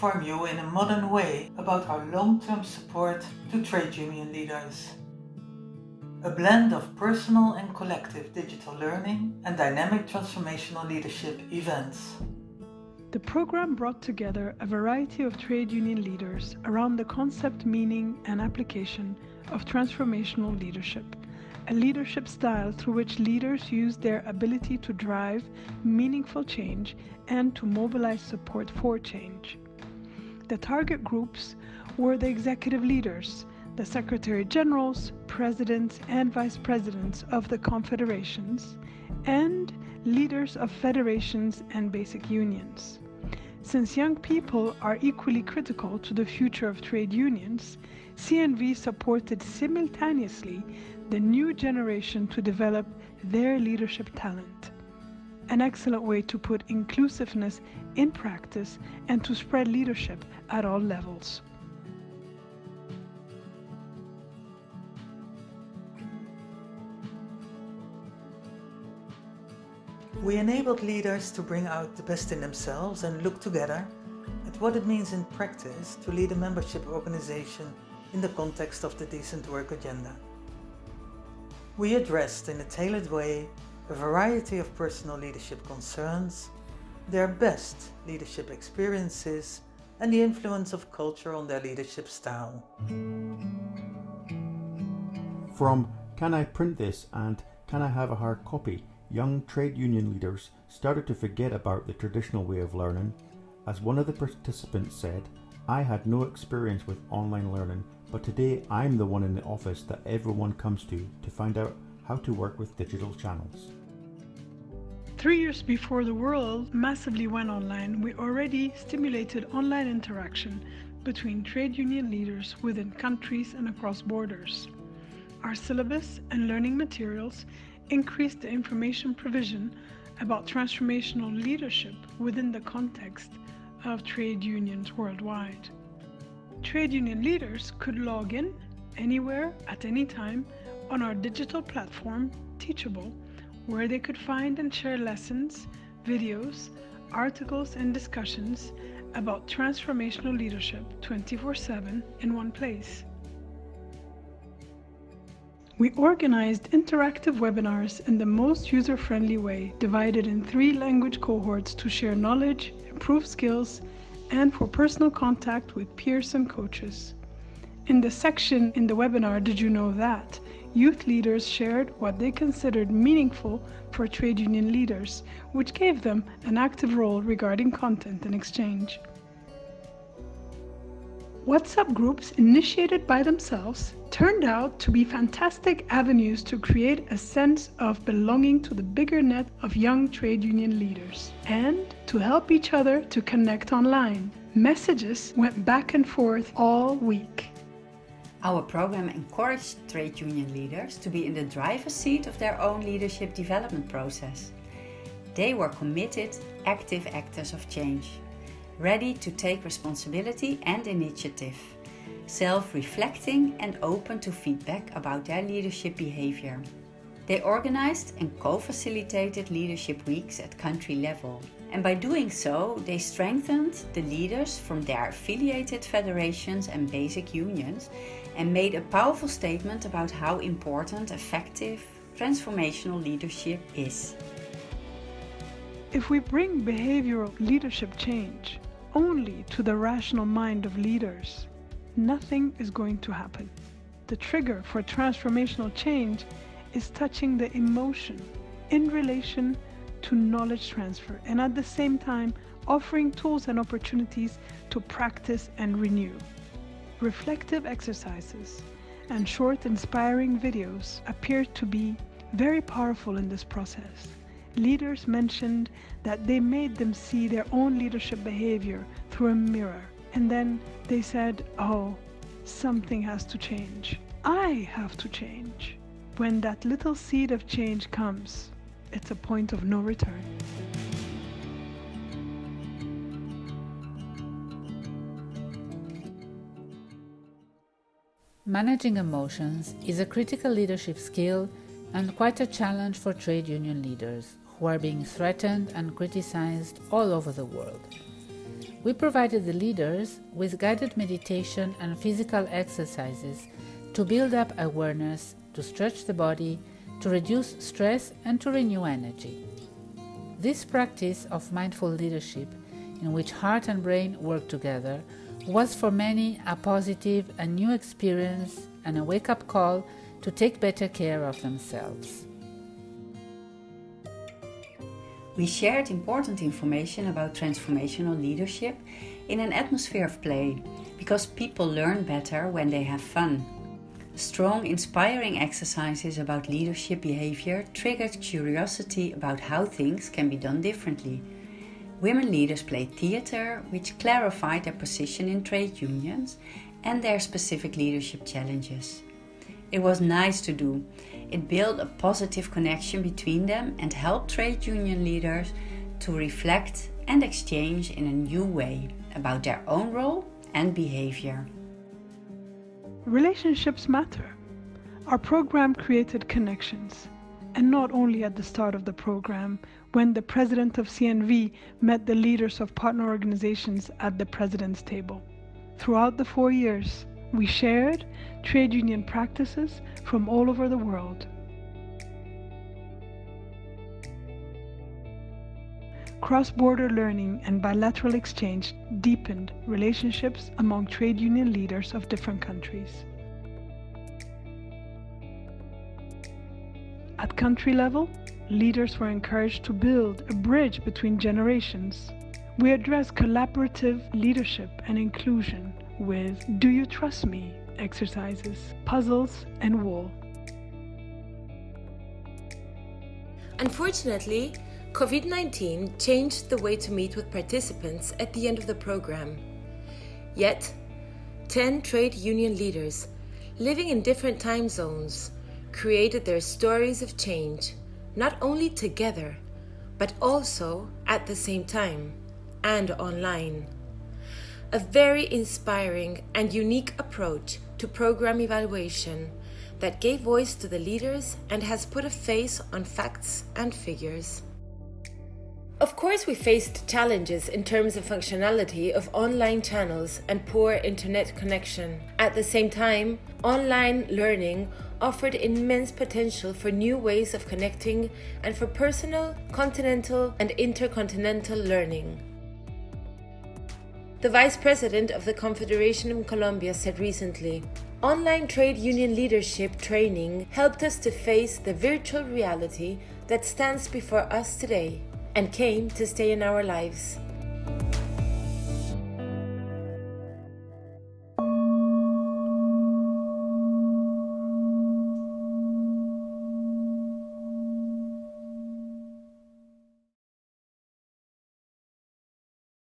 inform you in a modern way about our long-term support to trade union leaders. A blend of personal and collective digital learning and dynamic transformational leadership events. The program brought together a variety of trade union leaders around the concept, meaning, and application of transformational leadership, a leadership style through which leaders use their ability to drive meaningful change and to mobilize support for change. The target groups were the executive leaders, the Secretary Generals, Presidents and Vice Presidents of the confederations, and leaders of federations and basic unions. Since young people are equally critical to the future of trade unions, CNV supported simultaneously the new generation to develop their leadership talent. An excellent way to put inclusiveness in practice and to spread leadership at all levels. We enabled leaders to bring out the best in themselves and look together at what it means in practice to lead a membership organization in the context of the Decent Work Agenda. We addressed in a tailored way a variety of personal leadership concerns, their best leadership experiences, and the influence of culture on their leadership style. From "Can I print this?" and "Can I have a hard copy?" young trade union leaders started to forget about the traditional way of learning. As one of the participants said, "I had no experience with online learning, but today I'm the one in the office that everyone comes to find out how to work with digital channels." 3 years before the world massively went online, we already stimulated online interaction between trade union leaders within countries and across borders. Our syllabus and learning materials increased the information provision about transformational leadership within the context of trade unions worldwide. Trade union leaders could log in anywhere at any time on our digital platform, Teachable, where they could find and share lessons, videos, articles, and discussions about transformational leadership 24/7 in one place. We organized interactive webinars in the most user-friendly way, divided in 3 language cohorts to share knowledge, improve skills, and for personal contact with peers and coaches. In the section in the webinar "Did You Know That?", youth leaders shared what they considered meaningful for trade union leaders, which gave them an active role regarding content and exchange. WhatsApp groups initiated by themselves turned out to be fantastic avenues to create a sense of belonging to the bigger net of young trade union leaders and to help each other to connect online. Messages went back and forth all week. Our program encouraged trade union leaders to be in the driver's seat of their own leadership development process. They were committed, active actors of change, ready to take responsibility and initiative, self-reflecting and open to feedback about their leadership behavior. They organized and co-facilitated leadership weeks at country level, and by doing so, they strengthened the leaders from their affiliated federations and basic unions and made a powerful statement about how important effective transformational leadership is. If we bring behavioral leadership change only to the rational mind of leaders, nothing is going to happen. The trigger for transformational change is touching the emotion in relation to knowledge transfer and at the same time offering tools and opportunities to practice and renew. Reflective exercises and short inspiring videos appear to be very powerful in this process. Leaders mentioned that they made them see their own leadership behavior through a mirror, and then they said, "Oh, something has to change. I have to change." When that little seed of change comes, it's a point of no return. Managing emotions is a critical leadership skill and quite a challenge for trade union leaders who are being threatened and criticized all over the world. We provided the leaders with guided meditation and physical exercises to build up awareness, to stretch the body, to reduce stress and to renew energy. This practice of mindful leadership, in which heart and brain work together, was for many a positive and new experience and a wake-up call to take better care of themselves. We shared important information about transformational leadership in an atmosphere of play, because people learn better when they have fun. Strong, inspiring exercises about leadership behavior triggered curiosity about how things can be done differently. Women leaders played theatre, which clarified their position in trade unions and their specific leadership challenges. It was nice to do. It built a positive connection between them and helped trade union leaders to reflect and exchange in a new way about their own role and behavior. Relationships matter. Our program created connections, and not only at the start of the program, when the president of CNV met the leaders of partner organizations at the president's table. Throughout the 4 years, we shared trade union practices from all over the world. Cross-border learning and bilateral exchange deepened relationships among trade union leaders of different countries. At country level, leaders were encouraged to build a bridge between generations. We addressed collaborative leadership and inclusion with "Do you trust me?" exercises, puzzles, and wall. Unfortunately, COVID-19 changed the way to meet with participants at the end of the program. Yet, 10 trade union leaders living in different time zones created their stories of change, not only together, but also at the same time and online. A very inspiring and unique approach to program evaluation that gave voice to the leaders and has put a face on facts and figures. Of course, we faced challenges in terms of functionality of online channels and poor internet connection. At the same time, online learning offered immense potential for new ways of connecting and for personal, continental, and intercontinental learning. The Vice President of the Confederation in Colombia said recently, "Online trade union leadership training helped us to face the virtual reality that stands before us today and came to stay in our lives.